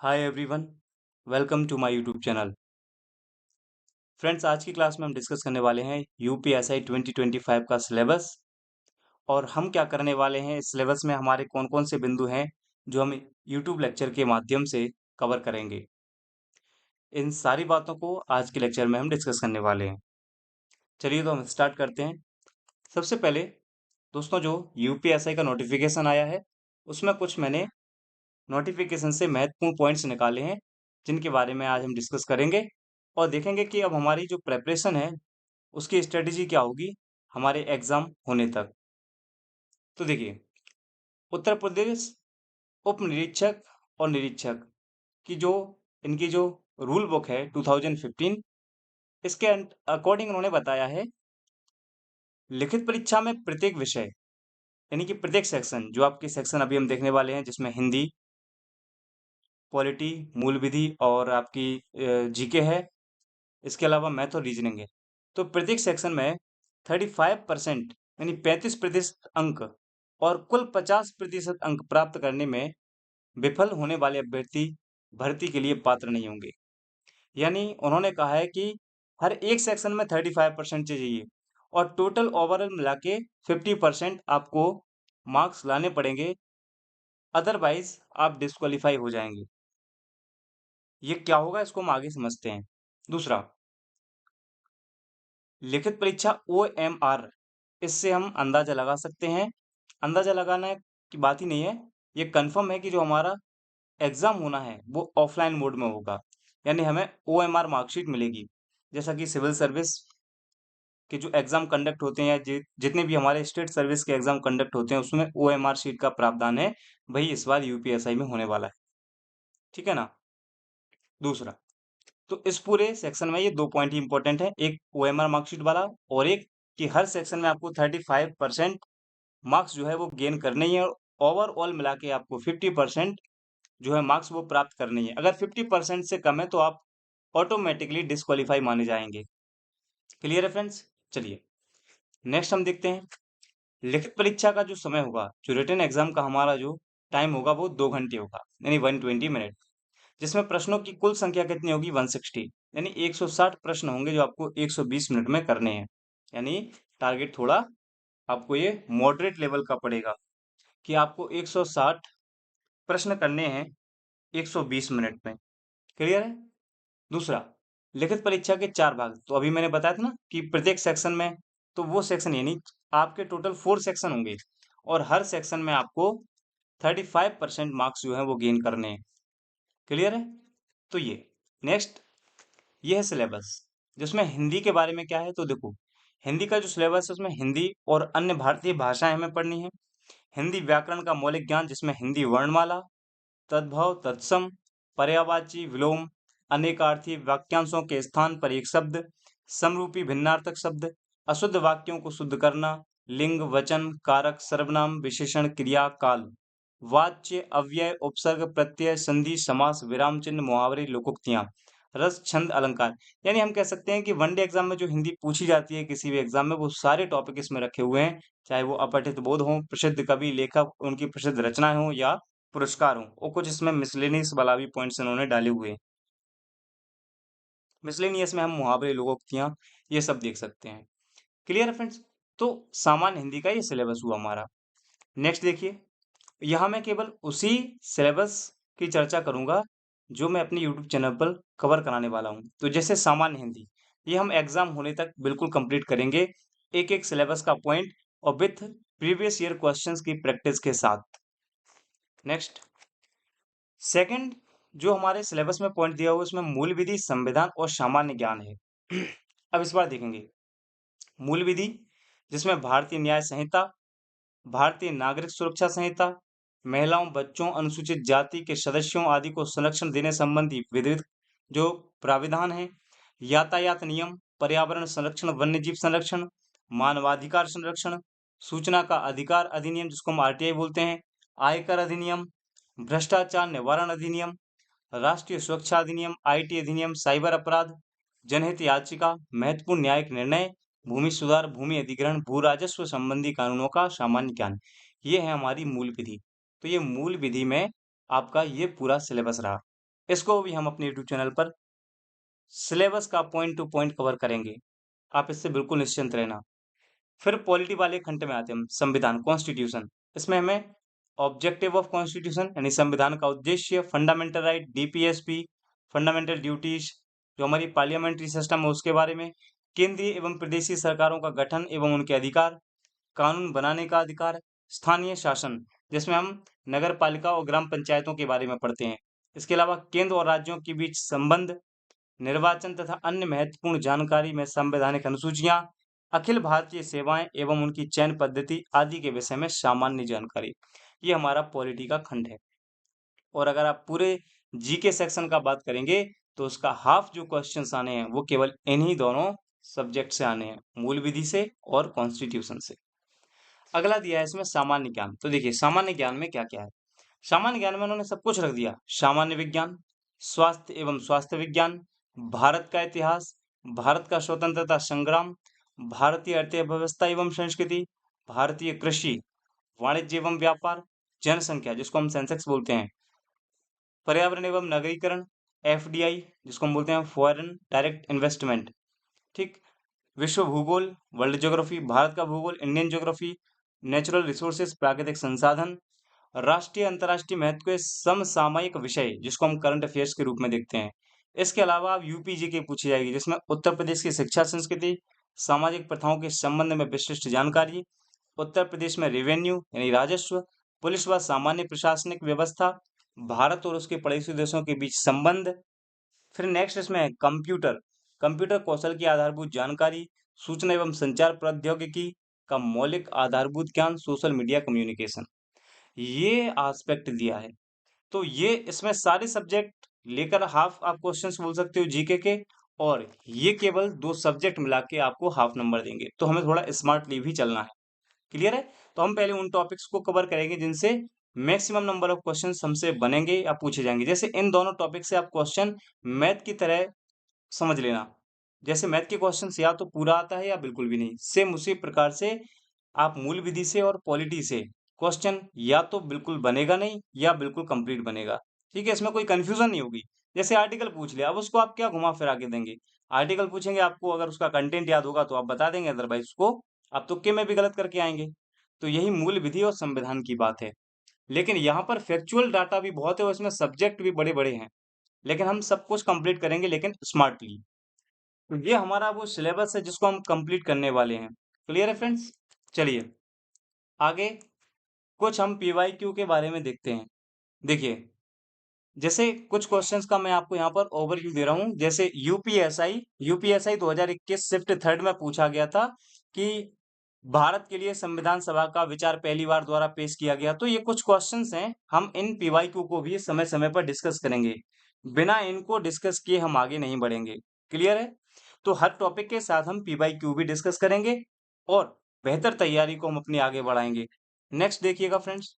Hi everyone, welcome to my YouTube channel. Friends, आज की class में हम डिस्कस करने वाले हैं यूपीएसआई 2025 का सिलेबस। और हम क्या करने वाले हैं, इस सिलेबस में हमारे कौन कौन से बिंदु हैं जो हम यूट्यूब लेक्चर के माध्यम से कवर करेंगे। इन सारी बातों को आज के लेक्चर में हम डिस्कस करने वाले हैं। चलिए तो हम स्टार्ट करते हैं। सबसे पहले दोस्तों, जो यूपीएसआई का नोटिफिकेशन आया है उसमें कुछ मैंने नोटिफिकेशन से महत्वपूर्ण पॉइंट्स निकाले हैं जिनके बारे में आज हम डिस्कस करेंगे और देखेंगे कि अब हमारी जो प्रेपरेशन है उसकी स्ट्रेटेजी क्या होगी हमारे एग्जाम होने तक। तो देखिए, उत्तर प्रदेश उप निरीक्षक और निरीक्षक की जो इनकी जो रूल बुक है 2015, इसके अकॉर्डिंग उन्होंने बताया है लिखित परीक्षा में प्रत्येक विषय यानी कि प्रत्येक सेक्शन, जो आपके सेक्शन अभी हम देखने वाले हैं जिसमें हिंदी, पॉलिटी, मूल विधि और आपकी जीके है, इसके अलावा मैथ और रीजनिंग है। तो प्रत्येक सेक्शन में 35% यानी 35% अंक और कुल 50% अंक प्राप्त करने में विफल होने वाले अभ्यर्थी भर्ती के लिए पात्र नहीं होंगे। यानी उन्होंने कहा है कि हर एक सेक्शन में 35% चाहिए और टोटल ओवरऑल मिला के 50% आपको मार्क्स लाने पड़ेंगे, अदरवाइज आप डिस्क्वालीफाई हो जाएंगे। ये क्या होगा, इसको हम आगे समझते हैं। दूसरा, लिखित परीक्षा OMR, इससे हम अंदाजा लगा सकते हैं। अंदाजा लगाने की बात ही नहीं है, ये कंफर्म है कि जो हमारा एग्जाम होना है वो ऑफलाइन मोड में होगा। यानी हमें OMR मार्कशीट मिलेगी, जैसा कि सिविल सर्विस के जो एग्जाम कंडक्ट होते हैं या जितने भी हमारे स्टेट सर्विस के एग्जाम कंडक्ट होते हैं उसमें OMR शीट का प्रावधान है। वही इस बार यूपीएसआई में होने वाला है, ठीक है ना। दूसरा, तो इस पूरे सेक्शन में ये 2 पॉइंट ही इंपॉर्टेंट है, एक OMR मार्कशीट वाला और एक कि हर सेक्शन में आपको 35% मार्क्स जो है वो गेन करने ही है और ओवरऑल मिला के आपको 50% जो है मार्क्स वो प्राप्त करने ही है। अगर 50% से कम है तो आप ऑटोमेटिकली डिस्क्वालीफाई माने जाएंगे। क्लियर है फ्रेंड्स? चलिए नेक्स्ट हम देखते हैं। लिखित परीक्षा का जो समय होगा, जो रिटन एग्जाम का हमारा जो टाइम होगा वो 2 घंटे होगा, यानी 120 मिनट, जिसमें प्रश्नों की कुल संख्या कितनी होगी 160, यानी 160 प्रश्न होंगे जो आपको 120 मिनट में करने हैं। यानी टारगेट थोड़ा आपको ये मॉडरेट लेवल का पड़ेगा कि आपको 160 प्रश्न करने हैं 120 मिनट में। क्लियर है? दूसरा, लिखित परीक्षा के 4 भाग, तो अभी मैंने बताया था ना कि प्रत्येक सेक्शन में, तो वो सेक्शन यानी आपके टोटल 4 सेक्शन होंगे और हर सेक्शन में आपको 35% मार्क्स जो है वो गेन करने हैं। क्लियर है? तो ये नेक्स्ट, ये है सिलेबस, जिसमें हिंदी के बारे में क्या है। तो देखो, हिंदी का जो सिलेबस है उसमें हिंदी और अन्य भारतीय भाषाएं हमें पढ़नी है। हिंदी व्याकरण का मौलिक ज्ञान, जिसमें हिंदी वर्णमाला, तद्भव, तत्सम, पर्यायवाची, विलोम, अनेकार्थी, वाक्यांशों के स्थान पर एक शब्द, समरूपी भिन्नार्थक शब्द, अशुद्ध वाक्यों को शुद्ध करना, लिंग, वचन, कारक, सर्वनाम, विशेषण, क्रिया, काल, वाच्य, अव्यय, उपसर्ग, प्रत्यय, संधि, समास, विराम चिन्ह, मुहावरे, लोकोक्तियां, रस, छंद, अलंकार। यानी हम कह सकते हैं कि वनडे एग्जाम में जो हिंदी पूछी जाती है किसी भी एग्जाम में, वो सारे टॉपिक इसमें रखे हुए हैं, चाहे वो अपठित बोध हो, प्रसिद्ध कवि, लेखक, उनकी प्रसिद्ध रचनाएं हो या पुरस्कार हो, और कुछ इसमें मिसलेनियस वाला भी पॉइंट्स इन्होंने डाले हुए हैं। मिसलेनियस में हम मुहावरे, लोकोक्तियां, ये सब देख सकते हैं। क्लियर है फ्रेंड्स? तो सामान्य हिंदी का ये सिलेबस हुआ हमारा। नेक्स्ट देखिए, यहाँ मैं केवल उसी सिलेबस की चर्चा करूंगा जो मैं अपने यूट्यूब चैनल पर कवर कराने वाला हूँ। तो जैसे सामान्य हिंदी, ये हम एग्जाम होने तक बिल्कुल कंप्लीट करेंगे, एक एक सिलेबस का पॉइंट और विथ प्रीवियस ईयर क्वेश्चंस की प्रैक्टिस के साथ। नेक्स्ट, सेकंड, जो हमारे सिलेबस में पॉइंट दिया हुआ है उसमें मूल विधि, संविधान और सामान्य ज्ञान है। अब इस बार देखेंगे मूल विधि, जिसमें भारतीय न्याय संहिता, भारतीय नागरिक सुरक्षा संहिता, महिलाओं, बच्चों, अनुसूचित जाति के सदस्यों आदि को संरक्षण देने संबंधी विविध जो प्राविधान है, यातायात नियम, पर्यावरण संरक्षण, वन्यजीव संरक्षण, मानवाधिकार संरक्षण, सूचना का अधिकार अधिनियम जिसको हम आरटीआई बोलते हैं, आयकर अधिनियम, भ्रष्टाचार निवारण अधिनियम, राष्ट्रीय सुरक्षा अधिनियम, आईटी अधिनियम, साइबर अपराध, जनहित याचिका, महत्वपूर्ण न्यायिक निर्णय, भूमि सुधार, भूमि अधिग्रहण, भू राजस्व संबंधी कानूनों का सामान्य ज्ञान। ये है हमारी मूल विधि। तो ये मूल विधि में आपका ये पूरा सिलेबस रहा। इसको भी हम अपने यूट्यूब चैनल पर सिलेबस का पॉइंट टू पॉइंट कवर करेंगे। आप इससे बिल्कुल निश्चिंत रहना। फिर पॉलिटी वाले खंड में आते हैं हम, संविधान, कॉन्स्टिट्यूशन। इसमें हमें ऑब्जेक्टिव ऑफ कॉन्स्टिट्यूशन यानी संविधान का उद्देश्य, fundamental right, DPSP, fundamental duties, जो हमारी पार्लियामेंट्री सिस्टम है उसके बारे में, केंद्रीय एवं प्रदेशीय सरकारों का गठन एवं उनके अधिकार, कानून बनाने का अधिकार, स्थानीय शासन, जिसमें हम नगर पालिका और ग्राम पंचायतों के बारे में पढ़ते हैं। इसके अलावा केंद्र और राज्यों के बीच संबंध, निर्वाचन तथा अन्य महत्वपूर्ण जानकारी में संवैधानिक अनुसूचियां, अखिल भारतीय सेवाएं एवं उनकी चयन पद्धति आदि के विषय में सामान्य जानकारी। ये हमारा पॉलिटी का खंड है। और अगर आप पूरे जीके सेक्शन का बात करेंगे तो उसका हाफ जो क्वेश्चंस आने हैं वो केवल इन्हीं दोनों सब्जेक्ट से आने हैं, मूल विधि से और कॉन्स्टिट्यूशन से। अगला दिया है इसमें सामान्य ज्ञान। तो देखिए सामान्य ज्ञान में क्या क्या है। सामान्य ज्ञान में उन्होंने सब कुछ रख दिया। सामान्य विज्ञान, स्वास्थ्य एवं स्वास्थ्य विज्ञान, भारत का इतिहास, भारत का स्वतंत्रता संग्राम, भारतीय अर्थव्यवस्था एवं संस्कृति, भारतीय कृषि, वाणिज्य एवं व्यापार, जनसंख्या जिसको हम सेंसेक्स बोलते हैं, पर्यावरण एवं नगरीकरण, एफडीआई जिसको हम बोलते हैं फॉरेन डायरेक्ट इन्वेस्टमेंट, ठीक, विश्व भूगोल, वर्ल्ड ज्योग्राफी, भारत का भूगोल, इंडियन ज्योग्राफी, नेचुरल रिसोर्सेज, प्राकृतिक संसाधन, राष्ट्रीय अंतर्राष्ट्रीय महत्व के समसामयिक विषय जिसको हम करंट अफेयर्स के रूप में देखते हैं। इसके अलावा अब यूपीजी के पूछी जाएगी जिसमें उत्तर प्रदेश की शिक्षा संस्कृति, सामाजिक प्रथाओं के संबंध में विशिष्ट जानकारी, उत्तर प्रदेश में रेवेन्यू यानी राजस्व, पुलिस व सामान्य प्रशासनिक व्यवस्था, भारत और उसके पड़ोसी देशों के बीच संबंध। फिर नेक्स्ट इसमें है कंप्यूटर, कंप्यूटर कौशल की आधारभूत जानकारी, सूचना एवं संचार प्रौद्योगिकी का मौलिक आधारभूत ज्ञान, सोशल मीडिया कम्युनिकेशन, ये एस्पेक्ट दिया है। तो ये इसमें सारे सब्जेक्ट लेकर हाफ आप क्वेश्चंस बोल सकते हो जीके के, और ये केवल 2 सब्जेक्ट मिला के आपको हाफ नंबर देंगे। तो हमें थोड़ा स्मार्टली भी चलना है। क्लियर है? तो हम पहले उन टॉपिक्स को कवर करेंगे जिनसे मैक्सिमम नंबर ऑफ क्वेश्चंस हमसे बनेंगे या पूछे जाएंगे। जैसे इन दोनों टॉपिक से आप क्वेश्चन मैथ की तरह समझ लेना। जैसे मैथ के क्वेश्चंस या तो पूरा आता है या बिल्कुल भी नहीं। सेम उसी प्रकार से आप मूल विधि से और पॉलिटी से क्वेश्चन या तो बिल्कुल बनेगा नहीं या बिल्कुल कंप्लीट बनेगा। ठीक है, इसमें कोई कंफ्यूजन नहीं होगी। जैसे आर्टिकल पूछ लिया, अब उसको आप क्या घुमा फिरा के देंगे। आर्टिकल पूछेंगे आपको, अगर उसका कंटेंट याद होगा तो आप बता देंगे, अदरवाइज उसको आप तुक्के में भी गलत करके आएंगे। तो यही मूल विधि और संविधान की बात है। लेकिन यहाँ पर फैक्चुअल डाटा भी बहुत है और इसमें सब्जेक्ट भी बड़े बड़े हैं, लेकिन हम सब कुछ कंप्लीट करेंगे लेकिन स्मार्टली। तो ये हमारा वो सिलेबस है जिसको हम कंप्लीट करने वाले हैं। क्लियर है फ्रेंड्स? चलिए आगे कुछ हम पीवाईक्यू के बारे में देखते हैं। देखिए, जैसे कुछ क्वेश्चंस का मैं आपको यहाँ पर ओवरव्यू दे रहा हूँ। जैसे यूपीएसआई 2021 शिफ्ट थर्ड में पूछा गया था कि भारत के लिए संविधान सभा का विचार पहली बार द्वारा पेश किया गया। तो ये कुछ क्वेश्चंस हैं, हम इन पीवाईक्यू को भी समय समय पर डिस्कस करेंगे। बिना इनको डिस्कस किए हम आगे नहीं बढ़ेंगे। क्लियर है? तो हर टॉपिक के साथ हम पीवाईक्यू भी डिस्कस करेंगे और बेहतर तैयारी को हम अपनी आगे बढ़ाएंगे। नेक्स्ट देखिएगा फ्रेंड्स,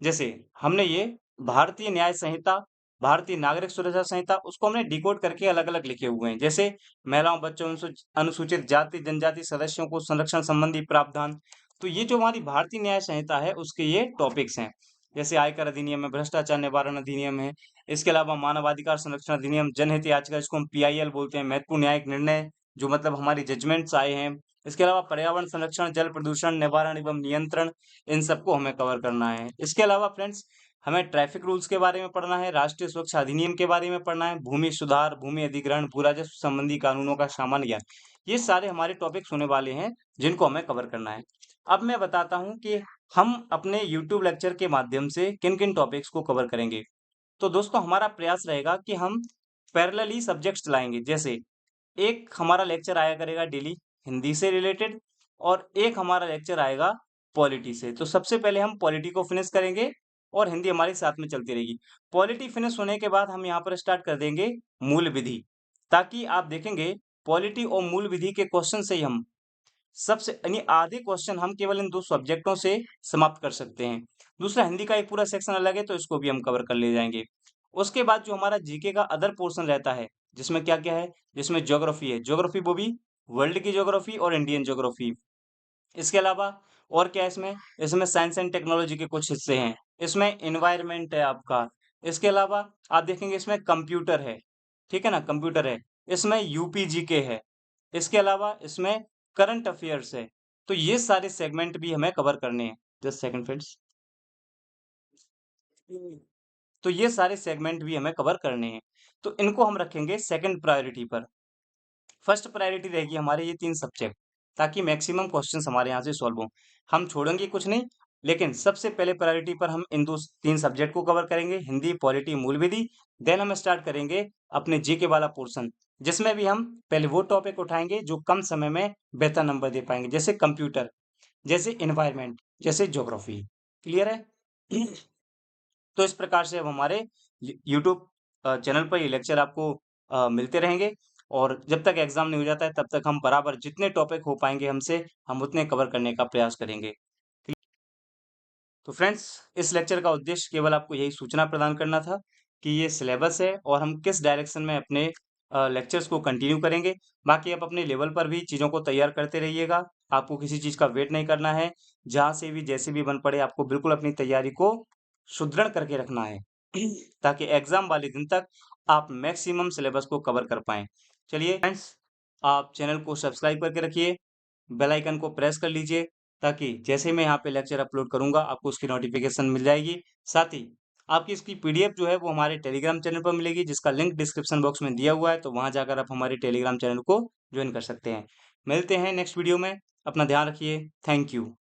जैसे हमने ये भारतीय न्याय संहिता, भारतीय नागरिक सुरक्षा संहिता, उसको हमने डिकोड करके अलग अलग लिखे हुए हैं। जैसे महिलाओं, बच्चों, अनुसूचित जाति जनजाति सदस्यों को संरक्षण संबंधी प्रावधान। तो ये जो हमारी भारतीय न्याय संहिता है उसके ये टॉपिक्स हैं। जैसे आयकर अधिनियम है, भ्रष्टाचार निवारण अधिनियम है, इसके अलावा मानवाधिकार संरक्षण अधिनियम, जनहित याचिका जिसको हम पीआईएल बोलते हैं, महत्वपूर्ण न्यायिक निर्णय जो मतलब हमारी जजमेंट्स आए हैं, इसके अलावा पर्यावरण संरक्षण, जल प्रदूषण निवारण एवं नियंत्रण, इन सबको हमें कवर करना है। इसके अलावा फ्रेंड्स हमें ट्रैफिक रूल्स के बारे में पढ़ना है, राष्ट्रीय सुरक्षा अधिनियम के बारे में पढ़ना है, भूमि सुधार, भूमि अधिग्रहण, भू राजस्व संबंधी कानूनों का सामान्य ज्ञान। ये सारे हमारे टॉपिक्स होने वाले हैं जिनको हमें कवर करना है। अब मैं बताता हूँ कि हम अपने यूट्यूब लेक्चर के माध्यम से किन किन टॉपिक्स को कवर करेंगे। तो दोस्तों हमारा प्रयास रहेगा कि हम पैरेलली सब्जेक्ट्स चलाएंगे। जैसे एक हमारा लेक्चर आया करेगा डेली हिंदी से रिलेटेड, और एक हमारा लेक्चर आएगा पॉलिटी से। तो सबसे पहले हम पॉलिटी को फिनिश करेंगे और हिंदी हमारे साथ में चलती रहेगी। पॉलिटी फिनिश होने के बाद हम यहाँ पर स्टार्ट कर देंगे मूल विधि, ताकि आप देखेंगे पॉलिटी और मूल विधि के क्वेश्चन से ही हम सबसे यानी आधे क्वेश्चन हम केवल इन 2 सब्जेक्टों से समाप्त कर सकते हैं। दूसरा हिंदी का एक पूरा सेक्शन अलग है तो इसको भी हम कवर कर ले जाएंगे। उसके बाद जो हमारा जीके का अदर पोर्शन रहता है, जिसमें क्या क्या है, जिसमें ज्योग्राफी है, ज्योग्राफी वो भी वर्ल्ड की ज्योग्राफी और इंडियन ज्योग्राफी। इसके अलावा और क्या है इसमें, इसमें साइंस एंड टेक्नोलॉजी के कुछ हिस्से हैं। इसमें इन्वायरमेंट है आपका, इसके अलावा आप देखेंगे इसमें कंप्यूटर है, ठीक है ना? कंप्यूटर है, इसमें यूपीजीके है, इसके अलावा इसमें करंट अफेयर्स है। तो ये सारे सेगमेंट भी हमें कवर करने हैं। Just second friends. तो ये सारे सेगमेंट भी हमें कवर करने हैं। तो इनको हम रखेंगे सेकंड प्रायोरिटी पर। फर्स्ट प्रायोरिटी रहेगी हमारे ये 3 सब्जेक्ट, ताकि मैक्सिमम क्वेश्चंस हमारे यहाँ से सॉल्व हों। हम छोड़ेंगे कुछ नहीं, लेकिन सबसे पहले प्रायोरिटी पर हम इन 3 सब्जेक्ट को कवर करेंगे, हिंदी, पॉलिटी, मूल विधि। देन हम स्टार्ट करेंगे अपने जीके वाला पोर्शन, जिसमें भी हम पहले वो टॉपिक उठाएँगे जो कम समय में बेहतर नंबर दे पाएँगे, जैसे कंप्यूटर, जैसे एनवायरनमेंट, जैसे ज्योग्राफी। क्लियर है? तो इस प्रकार से अब हमारे यूट्यूब चैनल पर ये लेक्चर आपको मिलते रहेंगे, और जब तक एग्जाम नहीं हो जाता है तब तक हम बराबर जितने टॉपिक हो पाएंगे हमसे, हम उतने कवर करने का प्रयास करेंगे। तो फ्रेंड्स, इस लेक्चर का उद्देश्य केवल आपको यही सूचना प्रदान करना था कि ये सिलेबस है और हम किस डायरेक्शन में अपने लेक्चर्स को कंटिन्यू करेंगे। बाकी आप अपने लेवल पर भी चीज़ों को तैयार करते रहिएगा। आपको किसी चीज़ का वेट नहीं करना है। जहाँ से भी जैसे भी बन पड़े, आपको बिल्कुल अपनी तैयारी को सुदृढ़ करके रखना है ताकि एग्जाम वाले दिन तक आप मैक्सिमम सिलेबस को कवर कर पाएँ। चलिए फ्रेंड्स, आप चैनल को सब्सक्राइब करके रखिए, बेल आइकन को प्रेस कर लीजिए, ताकि जैसे मैं यहाँ पे लेक्चर अपलोड करूँगा आपको उसकी नोटिफिकेशन मिल जाएगी। साथ ही आपकी इसकी पीडीएफ जो है वो हमारे टेलीग्राम चैनल पर मिलेगी, जिसका लिंक डिस्क्रिप्शन बॉक्स में दिया हुआ है, तो वहाँ जाकर आप हमारे टेलीग्राम चैनल को ज्वाइन कर सकते हैं। मिलते हैं नेक्स्ट वीडियो में। अपना ध्यान रखिए। Thank you.